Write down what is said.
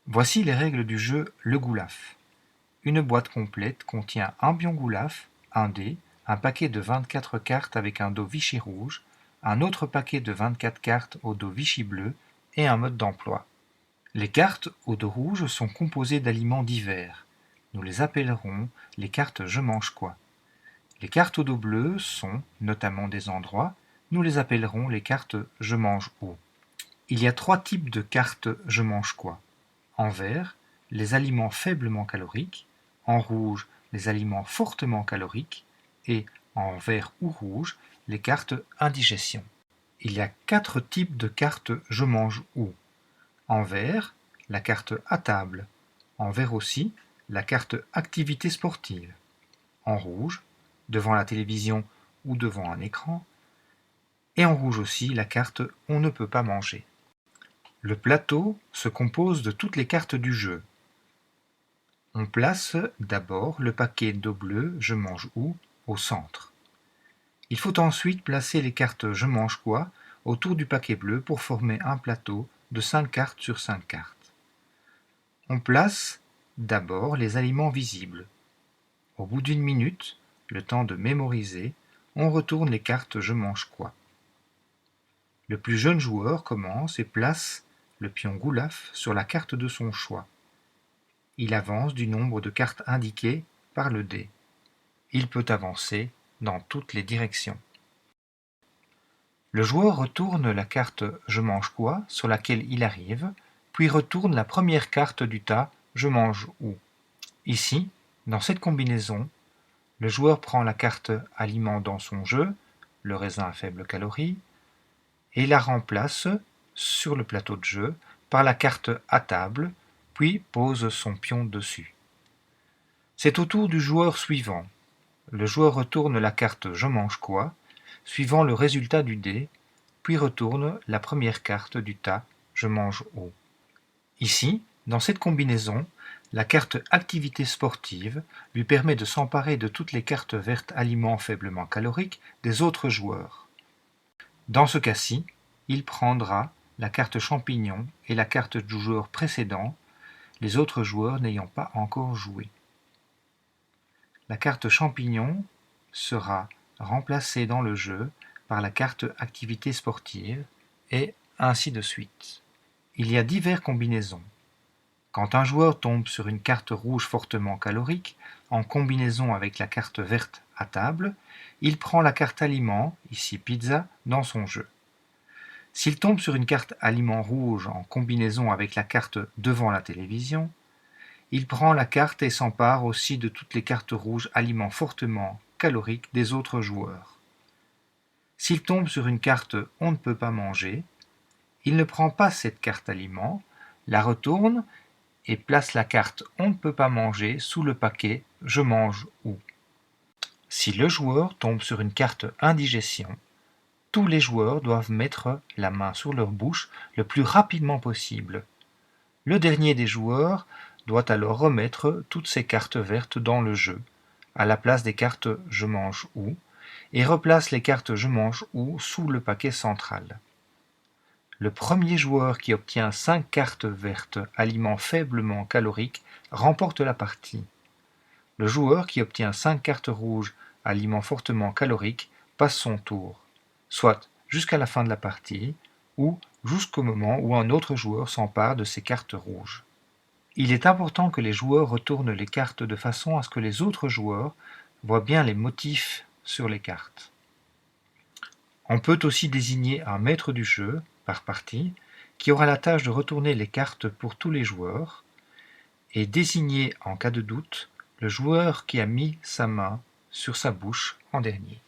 Voici les règles du jeu Le Goulaf. Une boîte complète contient un bion Goulaf, un dé, un paquet de 24 cartes avec un dos Vichy rouge, un autre paquet de 24 cartes au dos Vichy bleu et un mode d'emploi. Les cartes au dos rouge sont composées d'aliments divers. Nous les appellerons les cartes Je mange quoi. Les cartes au dos bleu sont, notamment des endroits, nous les appellerons les cartes Je mange où. Il y a 3 types de cartes Je mange quoi. En vert, les aliments faiblement caloriques, en rouge, les aliments fortement caloriques, et en vert ou rouge, les cartes indigestion. Il y a 4 types de cartes Je mange où. En vert, la carte à table. En vert aussi, la carte activité sportive. En rouge, devant la télévision ou devant un écran. Et en rouge aussi, la carte on ne peut pas manger. Le plateau se compose de toutes les cartes du jeu. On place d'abord le paquet d'eau bleue Je mange où au centre. Il faut ensuite placer les cartes Je mange quoi autour du paquet bleu pour former un plateau de 5 cartes sur 5 cartes. On place d'abord les aliments visibles. Au bout d'1 minute, le temps de mémoriser, on retourne les cartes Je mange quoi. Le plus jeune joueur commence et place le pion Goulaf sur la carte de son choix. Il avance du nombre de cartes indiquées par le dé. Il peut avancer dans toutes les directions. Le joueur retourne la carte Je mange quoi sur laquelle il arrive, puis retourne la première carte du tas Je mange où. Ici, dans cette combinaison, le joueur prend la carte Aliment dans son jeu, le raisin à faible calorie, et la remplace sur le plateau de jeu par la carte à table, puis pose son pion dessus. C'est au tour du joueur suivant. Le joueur retourne la carte Je mange quoi, suivant le résultat du dé, puis retourne la première carte du tas Je mange où. Ici, dans cette combinaison, la carte Activité sportive lui permet de s'emparer de toutes les cartes vertes aliments faiblement caloriques des autres joueurs. Dans ce cas-ci, il prendra la carte Champignon et la carte du joueur précédent, les autres joueurs n'ayant pas encore joué. La carte Champignon sera remplacée dans le jeu par la carte Activité sportive, et ainsi de suite. Il y a diverses combinaisons. Quand un joueur tombe sur une carte rouge fortement calorique, en combinaison avec la carte verte à table, il prend la carte Aliment, ici pizza, dans son jeu. S'il tombe sur une carte Aliment rouge en combinaison avec la carte Devant la télévision, il prend la carte et s'empare aussi de toutes les cartes rouges aliments fortement caloriques des autres joueurs. S'il tombe sur une carte On ne peut pas manger, il ne prend pas cette carte aliment, la retourne et place la carte On ne peut pas manger sous le paquet Je mange où. Si le joueur tombe sur une carte Indigestion, tous les joueurs doivent mettre la main sur leur bouche le plus rapidement possible. Le dernier des joueurs doit alors remettre toutes ses cartes vertes dans le jeu, à la place des cartes Je mange où, et replace les cartes Je mange où sous le paquet central. Le premier joueur qui obtient 5 cartes vertes aliments faiblement caloriques remporte la partie. Le joueur qui obtient 5 cartes rouges aliments fortement caloriques passe son tour, soit jusqu'à la fin de la partie, ou jusqu'au moment où un autre joueur s'empare de ces cartes rouges. Il est important que les joueurs retournent les cartes de façon à ce que les autres joueurs voient bien les motifs sur les cartes. On peut aussi désigner un maître du jeu, par partie, qui aura la tâche de retourner les cartes pour tous les joueurs, et désigner, en cas de doute, le joueur qui a mis sa main sur sa bouche en dernier.